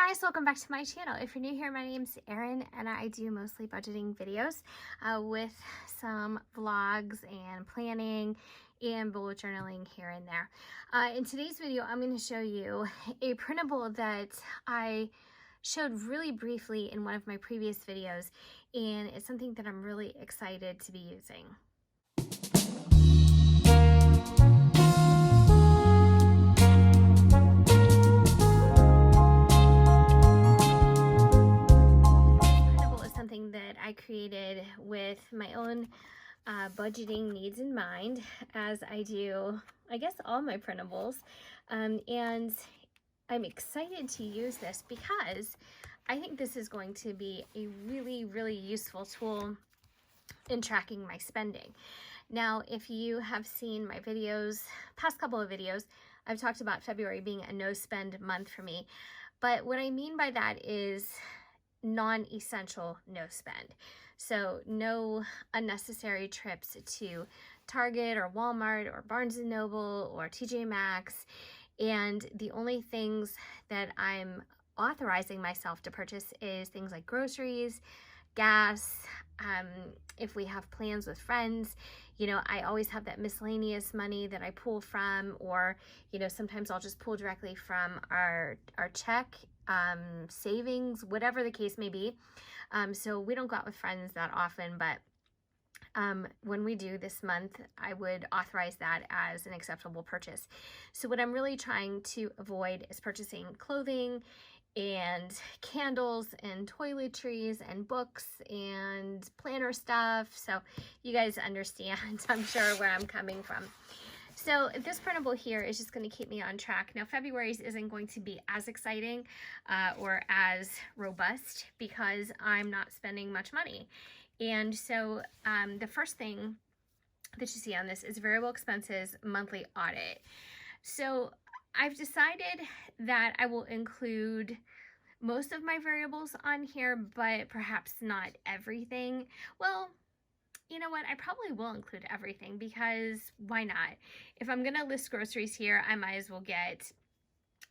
guys, welcome back to my channel. If you're new here, my name's Erin and I do mostly budgeting videos with some vlogs and planning and bullet journaling here and there. In today's video, I'm going to show you a printable that I showed really briefly in one of my previous videos, and it's something that I'm really excited to be using. Something that I created with my own budgeting needs in mind, as I do, I guess, all my printables. And I'm excited to use this because I think this is going to be a really useful tool in tracking my spending. Now, if you have seen my videos, past couple of videos, I've talked about February being a no spend month for me. But what I mean by that is non-essential no spend. So no unnecessary trips to Target or Walmart or Barnes & Noble or TJ Maxx. And the only things that I'm authorizing myself to purchase is things like groceries, gas, if we have plans with friends, you know, I always have that miscellaneous money that I pull from, or, you know, sometimes I'll just pull directly from our check, savings, whatever the case may be. So we don't go out with friends that often, but when we do this month, I would authorize that as an acceptable purchase. So what I'm really trying to avoid is purchasing clothing and candles and toiletries and books and planner stuff. So you guys understand, I'm sure, where I'm coming from. So this printable here is just going to keep me on track. Now, February's isn't going to be as exciting or as robust because I'm not spending much money. And so the first thing that you see on this is variable expenses monthly audit. So I've decided that I will include most of my variables on here, but perhaps not everything. Well, you know what? I probably will include everything because why not? If I'm going to list groceries here, I might as well get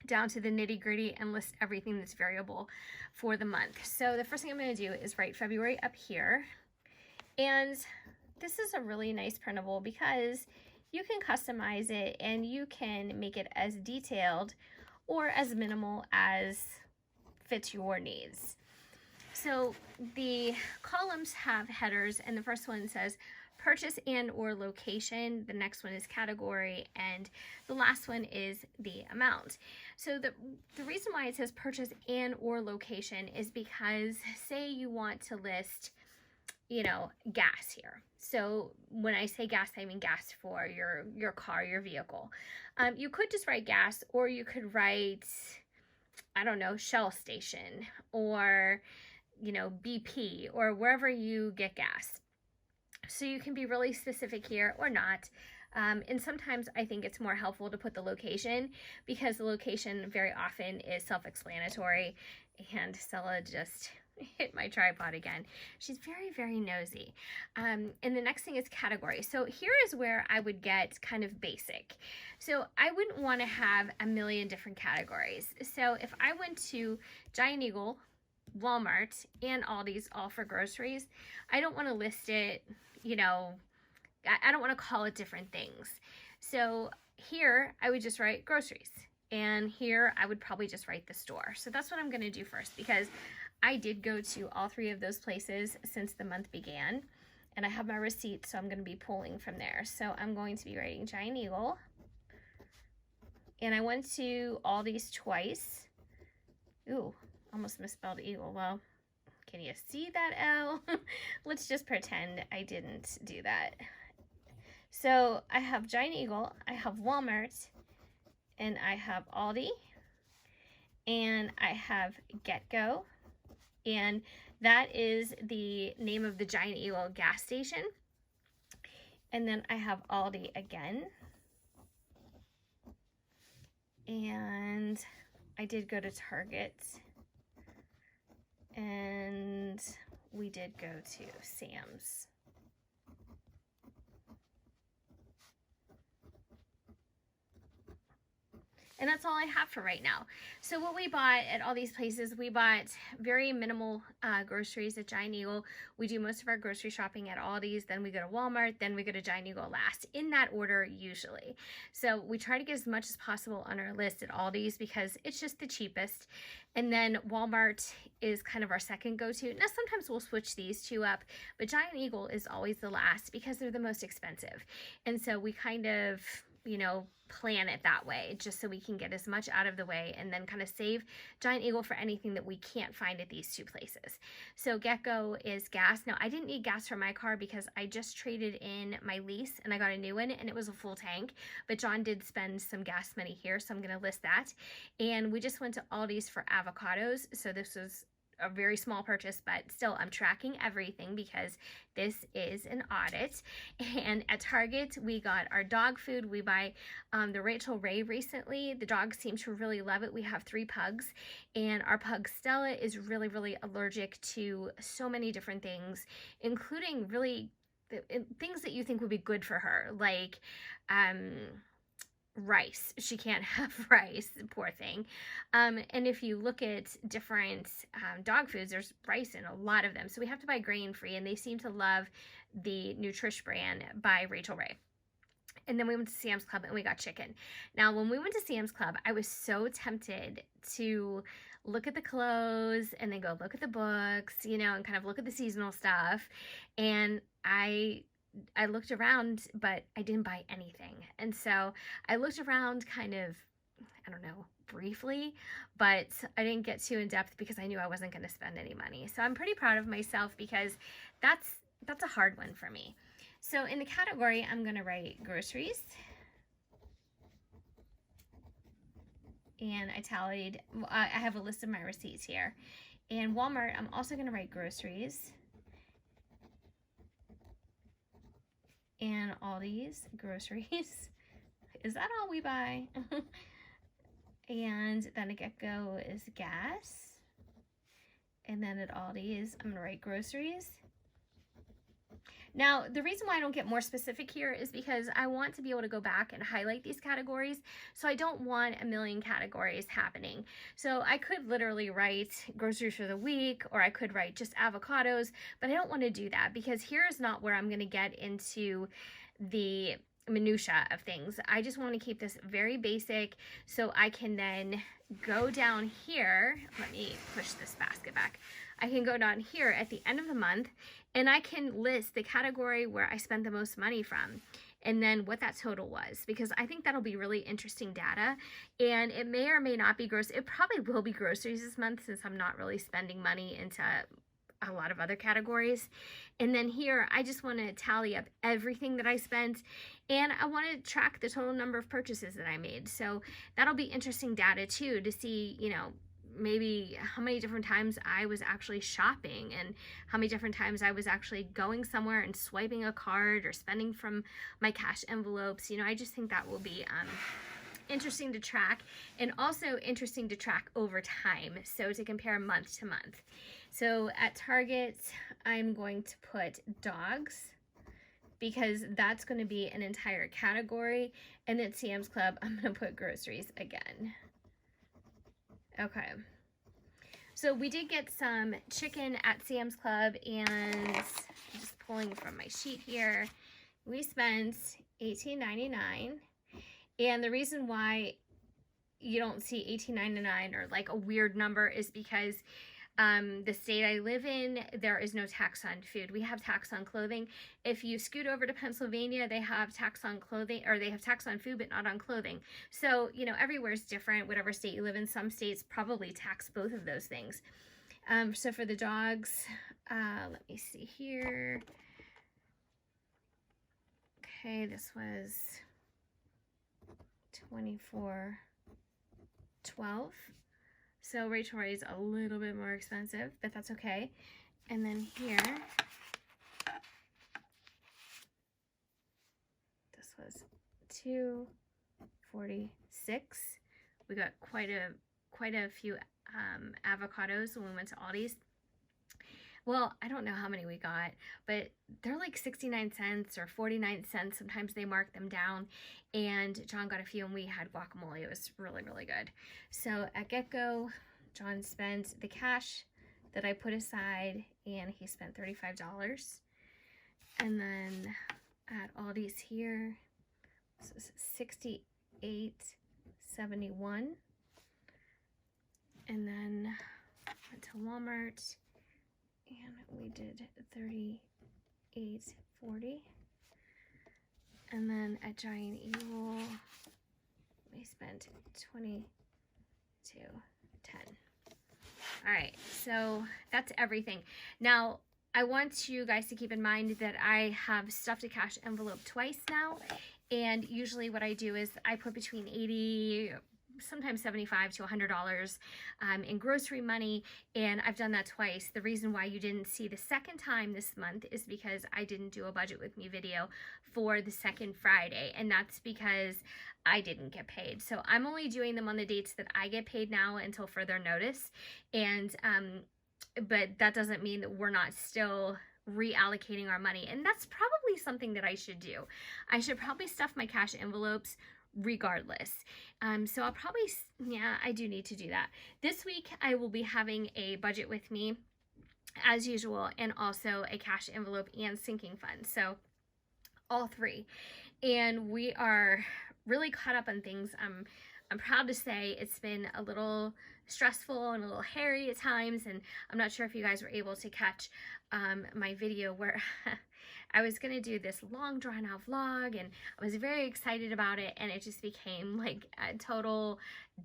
down to the nitty gritty and list everything that's variable for the month. So the first thing I'm going to do is write February up here. And this is a really nice printable because you can customize it and you can make it as detailed or as minimal as fits your needs. So the columns have headers, and the first one says purchase and or location. The next one is category, and the last one is the amount. So the reason why it says purchase and or location is because say you want to list, you know, gas here. So when I say gas, I mean gas for your car, your vehicle. You could just write gas, or you could write, I don't know, Shell station, or, you know, BP, or wherever you get gas. So you can be really specific here or not. And sometimes I think it's more helpful to put the location because the location very often is self-explanatory. And Stella just hit my tripod again. She's very nosy. And the next thing is category. So here is where I would get kind of basic. So I wouldn't want to have a million different categories. So if I went to Giant Eagle, Walmart, and Aldi's all for groceries, I don't want to list it, you know, I don't want to call it different things. So here I would just write groceries, and here I would probably just write the store. So that's what I'm going to do first, because I did go to all three of those places since the month began, and I have my receipt, so I'm going to be pulling from there. So I'm going to be writing Giant Eagle, and I went to Aldi's twice. Ooh, almost misspelled Eagle. Well, can you see that L? Let's just pretend I didn't do that. So I have Giant Eagle, I have Walmart, and I have Aldi, and I have GetGo, and that is the name of the Giant Eagle gas station. And then I have Aldi again, and I did go to Target, and we did go to Sam's. And that's all I have for right now. So what we bought at all these places, we bought very minimal groceries at Giant Eagle. We do most of our grocery shopping at Aldi's, then we go to Walmart, then we go to Giant Eagle last, in that order usually. So we try to get as much as possible on our list at Aldi's because it's just the cheapest. And then Walmart is kind of our second go-to. Now sometimes we'll switch these two up, but Giant Eagle is always the last because they're the most expensive. And so we kind of, you know, plan it that way just so we can get as much out of the way and then kind of save Giant Eagle for anything that we can't find at these two places. So Get-Go is gas. Now I didn't need gas for my car because I just traded in my lease and I got a new one and it was a full tank, but John did spend some gas money here, so I'm going to list that. And we just went to Aldi's for avocados. So this was a very small purchase, but still I'm tracking everything because this is an audit. And at Target we got our dog food. We buy the Rachel Ray recently. The dogs seem to really love it. We have 3 pugs and our pug Stella is really allergic to so many different things, including really things that you think would be good for her, like rice. She can't have rice, poor thing. And if you look at different dog foods, there's rice in a lot of them. So we have to buy grain-free, and they seem to love the Nutrish brand by Rachel Ray. And then we went to Sam's Club and we got chicken. Now, when we went to Sam's Club, I was so tempted to look at the clothes and then go look at the books, you know, and kind of look at the seasonal stuff. And I looked around, but I didn't buy anything. And so I looked around kind of, I don't know, briefly, but I didn't get too in depth because I knew I wasn't going to spend any money. So I'm pretty proud of myself because that's a hard one for me. So in the category, I'm going to write groceries. And I tallied, I have a list of my receipts here. And Walmart, I'm also going to write groceries. And Aldi's groceries. Is that all we buy? And then at Get-Go is gas. And then at Aldi's, I'm gonna write groceries. Now, the reason why I don't get more specific here is because I want to be able to go back and highlight these categories. So I don't want a million categories happening. So I could literally write groceries for the week, or I could write just avocados, but I don't want to do that because here is not where I'm going to get into the minutia of things. I just want to keep this very basic so I can then go down here. Let me push this basket back. I can go down here at the end of the month and I can list the category where I spent the most money from and then what that total was, because I think that'll be really interesting data. And it may or may not be gross. It probably will be groceries this month since I'm not really spending money into a lot of other categories. And then here, I just want to tally up everything that I spent, and I want to track the total number of purchases that I made. So that'll be interesting data too, to see, you know, maybe how many different times I was actually shopping and how many different times I was actually going somewhere and swiping a card or spending from my cash envelopes. You know, I just think that will be interesting to track, and also interesting to track over time, so to compare month to month. So at Target, I'm going to put dogs because that's going to be an entire category, and at Sam's Club, I'm going to put groceries again. Okay, so we did get some chicken at Sam's Club, and I'm just pulling from my sheet here. We spent $18.99, and the reason why you don't see $18.99 or like a weird number is because the state I live in, there is no tax on food. We have tax on clothing. If you scoot over to Pennsylvania, they have tax on clothing, or they have tax on food, but not on clothing. So, you know, everywhere is different. Whatever state you live in, some states probably tax both of those things. So for the dogs, let me see here. Okay, this was $24.12. So Rachel Ray is a little bit more expensive, but that's okay. And then here, this was $2.46. We got quite a few avocados when we went to Aldi's. well, I don't know how many we got, but they're like 69 cents or 49 cents. Sometimes they mark them down. And John got a few and we had guacamole. It was really, really good. So at get-go, John spent the cash that I put aside and he spent $35. And then at Aldi's here, this is $68.71. And then went to Walmart and we did $38.40. And then at Giant Eagle, we spent $22.10. All right, so that's everything. Now, I want you guys to keep in mind that I have stuffed a cash envelope twice now. And usually what I do is I put between $80, sometimes $75 to $100 in grocery money, and I've done that twice. The reason why you didn't see the second time this month is because I didn't do a budget with me video for the second Friday, and that's because I didn't get paid. So I'm only doing them on the dates that I get paid now until further notice, and but that doesn't mean that we're not still reallocating our money, and that's probably something that I should do. I should probably stuff my cash envelopes regardless. So I'll probably, yeah, I do need to do that. This week I will be having a budget with me as usual, and also a cash envelope and sinking fund. So all three. And we are really caught up on things. I'm proud to say it's been a little stressful and a little hairy at times, and I'm not sure if you guys were able to catch my video where I was gonna do this long drawn out vlog, and I was very excited about it, and it just became like a total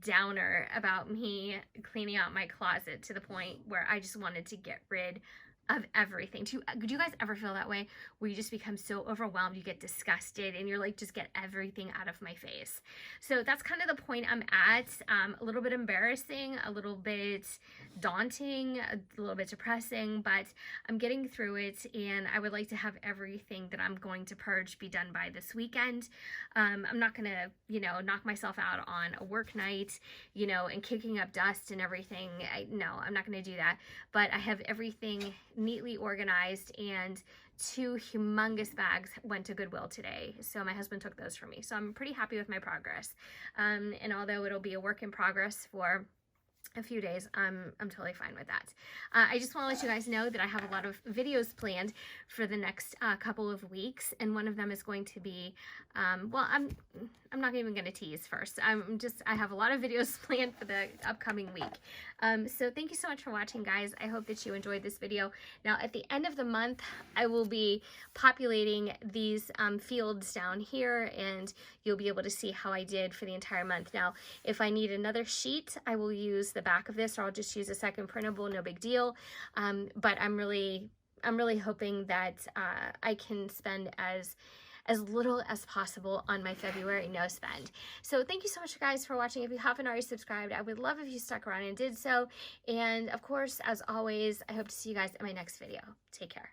downer about me cleaning out my closet to the point where I just wanted to get rid of everything. Do you guys ever feel that way, where you just become so overwhelmed, you get disgusted, and you're like, just get everything out of my face? So that's kind of the point I'm at. A little bit embarrassing, a little bit daunting, a little bit depressing, but I'm getting through it, and I would like to have everything that I'm going to purge be done by this weekend. I'm not gonna, knock myself out on a work night, and kicking up dust and everything. No, I'm not gonna do that, but I have everything neatly organized, and 2 humongous bags went to Goodwill today. So my husband took those for me. So I'm pretty happy with my progress. And although it'll be a work in progress for a few days, I'm totally fine with that. I just want to let you guys know that I have a lot of videos planned for the next couple of weeks, and one of them is going to be, well, I'm not even going to tease first. I have a lot of videos planned for the upcoming week. So thank you so much for watching, guys. I hope that you enjoyed this video. Now, at the end of the month, I will be populating these fields down here, and you'll be able to see how I did for the entire month. Now, if I need another sheet, I will use the back of this, or I'll just use a second printable, no big deal. But I'm really hoping that I can spend as little as possible on my February no spend. So thank you so much, guys, for watching. If you haven't already subscribed, I would love if you stuck around and did so. And of course, as always, I hope to see you guys in my next video. Take care.